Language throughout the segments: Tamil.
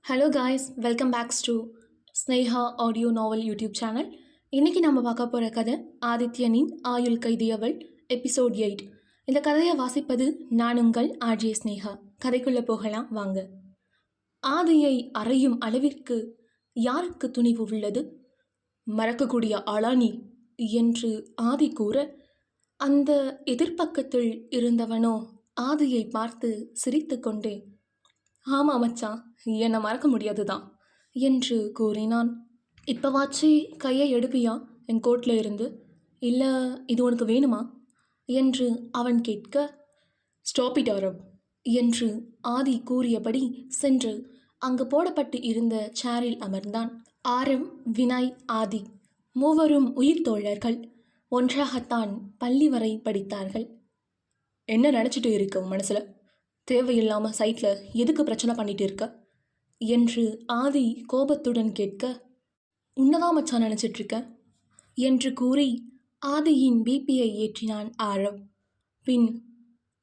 Hello guys, welcome backs to Sneha audio novel YouTube channel. இன்றைக்கி நம்ம பார்க்க போகிற கதை ஆதித்யனின் ஆயுள் கைதி அவள் எபிசோட் 8. இந்த கதையை வாசிப்பது நான் உங்கள் ஆர்ஜே ஸ்னேஹா. கதைக்குள்ளே போகலாம் வாங்க. ஆதியை அறையும் அளவிற்கு யாருக்கு துணிவு உள்ளது? மறக்கக்கூடிய ஆளானி என்று ஆதி கூற, அந்த எதிர்ப்பக்கத்தில் இருந்தவனோ ஆதியை பார்த்து சிரித்து கொண்டே, ஆமாம் மச்சான், என்னை மறக்க முடியாது தான் என்று கூறினான். இப்போவாச்சு கையை எடுப்பியா என் கோட்டில் இருந்து? இல்லை இது உனக்கு வேணுமா என்று அவன் கேட்க, ஸ்டாப் இட் ஆரவ் என்று ஆதி கூறியபடி சென்று அங்கு போடப்பட்டு இருந்த சேரில் அமர்ந்தான். ஆரவ், வினாய், ஆதி மூவரும் உயிர் தோழர்கள். ஒன்றாகத்தான் பள்ளி வரை படித்தார்கள். என்ன நினச்சிட்டு இருக்க உன் மனசில்? தேவையில்லாமல் சைட்டில் எதுக்கு பிரச்சனை பண்ணிட்டு இருக்க என்று ஆதி கோபத்துடன் கேட்க, உன்னதான் மச்சான் நினச்சிட்ருக்க என்று கூறி ஆதியின் பிபியை ஏற்றினான் ஆரவ். பின்,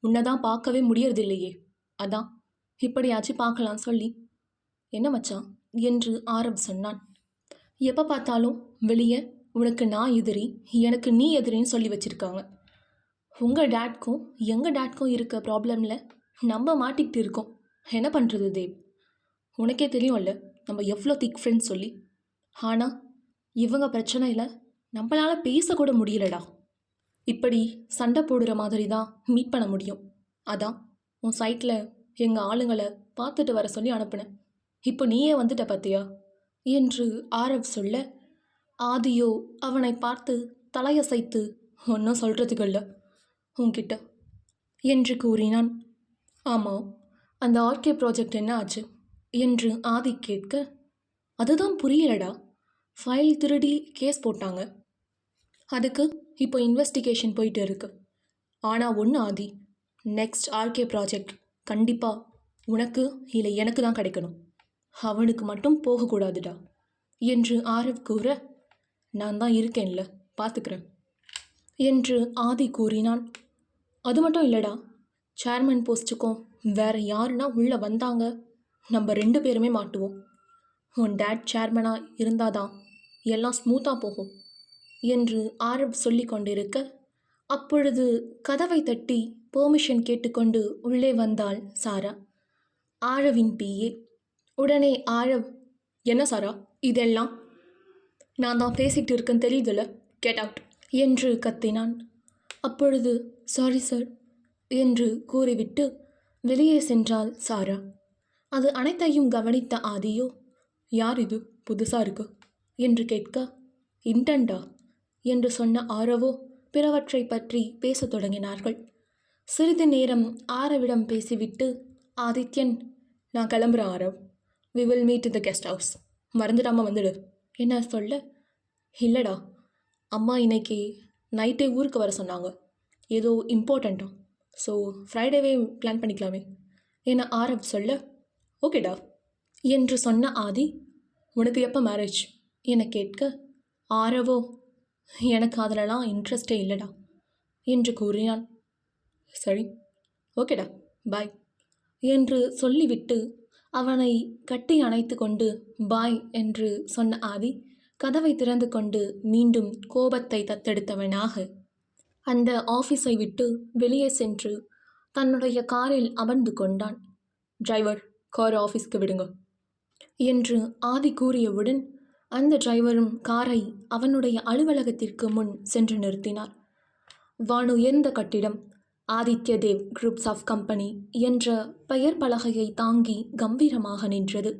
உன்னதான் பார்க்கவே முடியறதில்லையே, அதான் இப்படியாச்சும் பார்க்கலாம் சொல்லி. என்ன மச்சான் என்று ஆரவ் சொன்னான். எப்போ பார்த்தாலும் வெளியே உனக்கு நான் எதிரி, எனக்கு நீ எதிரின்னு சொல்லி வச்சுருக்காங்க. உங்கள் டேட்க்கும் எங்கள் டேட்க்கும் இருக்க ப்ராப்ளமில் நம்ம மாட்டிக்கிட்டு இருக்கோம். என்ன பண்ணுறது தேவ்? உனக்கே தெரியும்ல நம்ம எவ்வளோ திக் ஃப்ரெண்ட்ஸ் சொல்லி. ஆனால் இவங்க பிரச்சனையில் நம்மளால் பேசக்கூட முடியலடா. இப்படி சண்டை போடுற மாதிரி தான் மீட் பண்ண முடியும். அதான் உன் சைட்டில் எங்கள் ஆளுங்களை பார்த்துட்டு வர சொல்லி அனுப்புனேன். இப்போ நீயே வந்துட்ட பார்த்தியா என்று ஆரவ் சொல்ல, ஆதியோ அவனை பார்த்து தலையசைத்து, ஒன்றும் சொல்கிறதுக்கு இல்லை உன்கிட்ட என்று கூறினான். ஆமாம், அந்த ஆர்கே ப்ராஜெக்ட் என்ன ஆச்சு என்று ஆதி கேட்க, அதுதான் புரியலடா. ஃபைல் திருடி கேஸ் போட்டாங்க. அதுக்கு இப்போ இன்வெஸ்டிகேஷன் போயிட்டு இருக்கு. ஆனால் ஒன்று ஆதி, நெக்ஸ்ட் ஆர்கே ப்ராஜெக்ட் கண்டிப்பாக உனக்கு இல்லை எனக்கு தான் கிடைக்கணும். அவனுக்கு மட்டும் போகக்கூடாதுடா என்று ஆரவ் கூற, நான் தான் இருக்கேன்ல, பார்த்துக்கிறேன் என்று ஆதி கூறினான். அது மட்டும் இல்லைடா, சேர்மன் போஸ்ட்டுக்கும் வேறு யாருன்னா உள்ளே வந்தாங்க, நம்ம 2 பேருமே மாட்டுவோம். உன் டேட் சேர்மனாக இருந்தாதான் எல்லாம் ஸ்மூத்தாக போகும் என்று ஆரவ் சொல்லி கொண்டிருக்க, அப்பொழுது கதவை தட்டி பெர்மிஷன் கேட்டுக்கொண்டு உள்ளே வந்தாள் சாரா, ஆரவின் பிஏ. உடனே ஆரவ், என்ன சாரா இதெல்லாம்? நான் தான் பேசிகிட்டு இருக்கேன்னு தெரியுதுல்ல, கெட் அவுட் என்று கத்தினான். அப்பொழுது சாரி சார் என்று கூறிவிட்டு வெளியே சென்றாள் சாரா. அது அனைத்தையும் கவனித்த ஆதியோ, யார் இது புதுசாக இருக்கு என்று கேட்க, இன்டண்டா என்று சொன்ன ஆரவோ பிறவற்றை பற்றி பேசத் தொடங்கினார்கள். சிறிது நேரம் ஆரவிடம் பேசிவிட்டு, ஆதித்யன், நான் கிளம்புறேன் Aarav, we will meet in the guest house, மறந்துடாமல் வந்துடு என்ன சொல்ல, இல்லைடா அம்மா இன்னைக்கு நைட்டே ஊருக்கு வர சொன்னாங்க, ஏதோ இம்பார்ட்டண்ட்டாக, ஸோ ஃப்ரைடேவே பிளான் பண்ணிக்கலாமே என ஆரவ் சொல்ல, ஓகேடா என்று சொன்ன ஆதி, உனக்கு எப்போ மேரேஜ் என கேட்க, ஆரவோ, எனக்கு அதிலலாம் இன்ட்ரெஸ்டே இல்லைடா என்று கூறினான். சரி ஓகேடா பாய் என்று சொல்லிவிட்டு அவனை கட்டி அணைத்து கொண்டு பாய் என்று சொன்ன ஆதி கதவை திறந்து கொண்டு மீண்டும் கோபத்தை தத்தெடுத்தவனாக அந்த ஆஃபீஸை விட்டு வெளியே சென்று தன்னுடைய காரில் அமர்ந்து கொண்டான். டிரைவர், கார் ஆஃபீஸ்க்கு விடுங்க என்று ஆதி கூறியவுடன் அந்த டிரைவரும் காரை அவனுடைய அலுவலகத்திற்கு முன் சென்று நிறுத்தினார். வானுயர்ந்த கட்டிடம், Aditya Dev groups of company என்ற பெயர் பலகையை தாங்கி கம்பீரமாக நின்றது.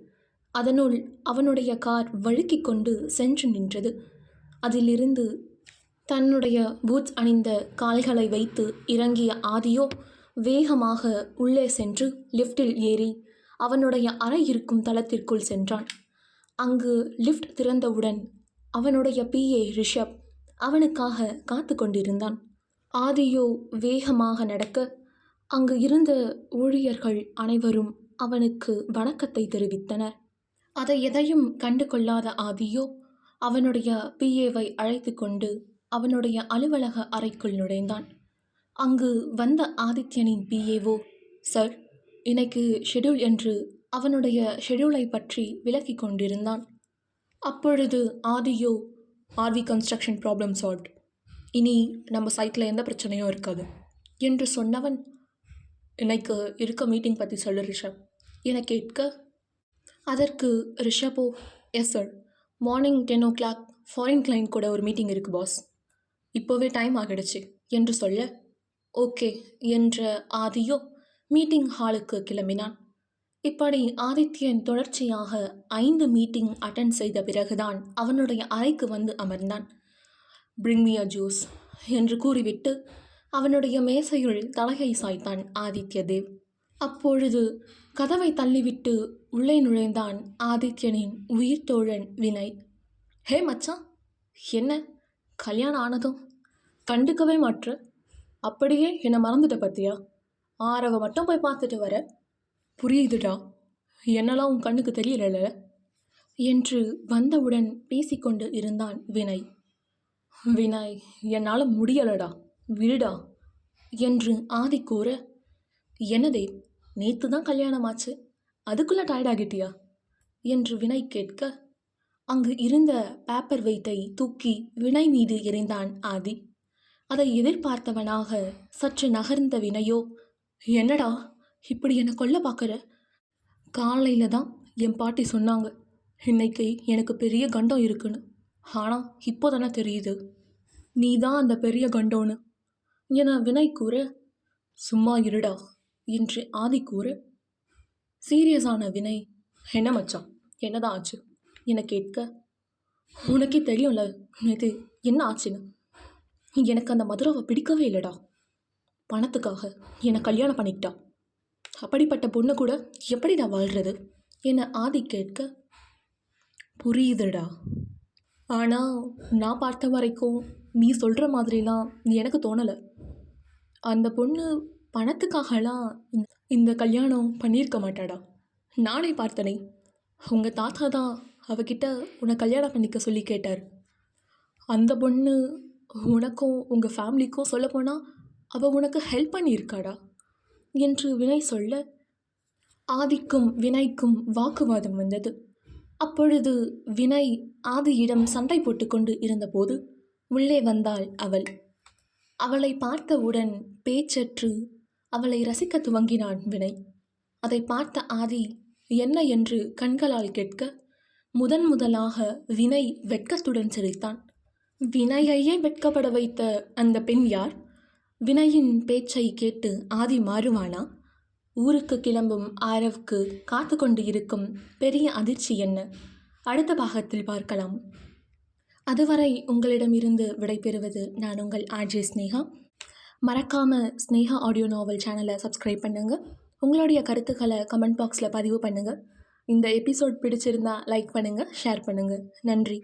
அதனுள் அவனுடைய கார் வழுக்கிக் கொண்டு சென்று நின்றது. அதிலிருந்து தன்னுடைய பூட்ஸ் அணிந்த கால்களை வைத்து இறங்கிய ஆதியோ வேகமாக உள்ளே சென்று லிஃப்டில் ஏறி அவனுடைய அறை இருக்கும் தளத்திற்குள் சென்றான். அங்கு லிஃப்ட் திறந்தவுடன் அவனுடைய பிஏ ரிஷப் அவனுக்காக காத்து கொண்டிருந்தான். ஆதியோ வேகமாக நடக்க அங்கு இருந்த ஊழியர்கள் அனைவரும் அவனுக்கு வணக்கத்தை தெரிவித்தனர். அதை எதையும் கண்டு கொள்ளாத ஆதியோ அவனுடைய பிஏவை அழைத்து கொண்டு அவனுடைய அலுவலக அறைக்குள் நுழைந்தான். அங்கு வந்த ஆதித்யனின் பிஏவோ, சார் இன்னைக்கு ஷெட்யூல் என்று அவனுடைய ஷெட்யூலை பற்றி விளக்கிக் கொண்டிருந்தான். அப்பொழுது ஆதியோ, ஆர்வி கன்ஸ்ட்ரக்ஷன் ப்ராப்ளம் சால்வ்ட், இனி நம்ம சைட்டில் எந்த பிரச்சனையும் இருக்காது என்று சொன்னவன், இன்னைக்கு இருக்க மீட்டிங் பற்றி சொல்லு ரிஷப் என கேட்க, அதற்கு ரிஷப்போ, yes sir, morning 10 o'clock foreign client கூட ஒரு மீட்டிங் இருக்குது பாஸ், இப்போவே டைம் ஆகிடுச்சு என்று சொல்ல, ஓகே என்ற ஆதியோ மீட்டிங் ஹாலுக்கு கிளம்பினான். இப்படி ஆதித்யன் தொடர்ச்சியாக 5 மீட்டிங் அட்டன் செய்த பிறகுதான் அவனுடைய அறைக்கு வந்து அமர்ந்தான். பிரிங் மீ அ ஜூஸ் என்று கூறிவிட்டு அவனுடைய மேசையுள் தலையை சாய்த்தான் ஆதித்ய தேவ். அப்பொழுது கதவை தள்ளிவிட்டு உள்ளே நுழைந்தான் ஆதித்யனின் உயிர் தோழன் வினய். ஹே மச்சான், என்ன கல்யாணம் ஆனதும் கண்டுக்கவே மாற்ற, அப்படியே என்னை மறந்துட்ட பத்தியா? ஆரவ மட்டும் போய் பார்த்துட்டு வர. புரியுதுடா, என்னெல்லாம் உன் கண்ணுக்கு தெரியல என்று வந்தவுடன் பேசிக்கொண்டு இருந்தான் வினய். வினய், என்னால் முடியலடா, விடுடா என்று ஆதி கூற, என்னதே நேற்று தான் கல்யாணம் ஆச்சு, அதுக்குள்ளே டயர்டாகிட்டியா என்று வினய் கேட்க, அங்கு இருந்த பேப்பர் வெயிட்டை தூக்கி வினய் மீது எறிந்தான் ஆதி. அதை எதிர்பார்த்தவனாக சற்று நகர்ந்த வினையோ, என்னடா இப்படி என்னை கொல்ல பார்க்குற? காலையில் தான் என் பாட்டி சொன்னாங்க இன்னைக்கு எனக்கு பெரிய கண்டம் இருக்குன்னு, ஆனால் இப்போ தானே தெரியுது நீ தான் அந்த பெரிய கண்டோன்னு என வினய் கூற, சும்மா இருடா என்று ஆதி கூற, சீரியஸான வினய், என்ன மச்சான் என்னதான் ஆச்சு என கேட்க, உனக்கே தெரியும்ல நேற்று என்ன ஆச்சுன்னு. எனக்கு அந்த மதுராவை பிடிக்கவே இல்லைடா, பணத்துக்காக என்னை கல்யாணம் பண்ணிக்கிட்டா, அப்படிப்பட்ட பொண்ணு கூட எப்படிடா வாழ்கிறது என ஆதி கேட்க, புரியுதுடா, ஆனால் நான் பார்த்த வரைக்கும் நீ சொல்கிற மாதிரிலாம் எனக்கு தோணலை. அந்த பொண்ணு பணத்துக்காகலாம் இந்த கல்யாணம் பண்ணியிருக்க மாட்டாடா. நானே பார்த்தனே, உங்கள் தாத்தா தான் அவகிட்ட உன்னை கல்யாணம் பண்ணிக்க சொல்லி கேட்டார். அந்த பொண்ணு உனக்கும் உங்கள் ஃபேமிலிக்கும் சொல்லப்போனால் அவள் உனக்கு ஹெல்ப் பண்ணியிருக்காடா என்று வினய் சொல்ல, ஆதிக்கும் வினய்க்கும் வாக்குவாதம் வந்தது. அப்பொழுது வினய் ஆதியிடம் சண்டை போட்டுக்கொண்டு இருந்தபோது உள்ளே வந்தாள் அவள். அவளை பார்த்தவுடன் பேச்சற்று அவளை ரசிக்க துவங்கினான் வினய். அதை பார்த்த ஆதி என்ன என்று கண்களால் கேட்க, முதலாக வினய் வெட்கத்துடன் சிரித்தான். வினயையே வெட்கப்பட வைத்த அந்த பெண் யார்? வினயின் பேச்சை கேட்டு ஆதி மாறுவானா? ஊருக்கு கிளம்பும் ஆரவ்க்கு காத்து கொண்டு இருக்கும் பெரிய அதிர்ச்சி என்ன? அடுத்த பாகத்தில் பார்க்கலாம். அதுவரை உங்களிடமிருந்து விடைபெறுவது நான் உங்கள் ஆர்ஜே ஸ்னேகா. மறக்காமல் ஸ்னேகா ஆடியோ நாவல் சேனலை சப்ஸ்கிரைப் பண்ணுங்கள். உங்களுடைய கருத்துக்களை கமெண்ட் பாக்ஸில் பதிவு பண்ணுங்கள். இந்த எபிசோட் பிடிச்சிருந்தா லைக் பண்ணுங்கள், ஷேர் பண்ணுங்கள். நன்றி.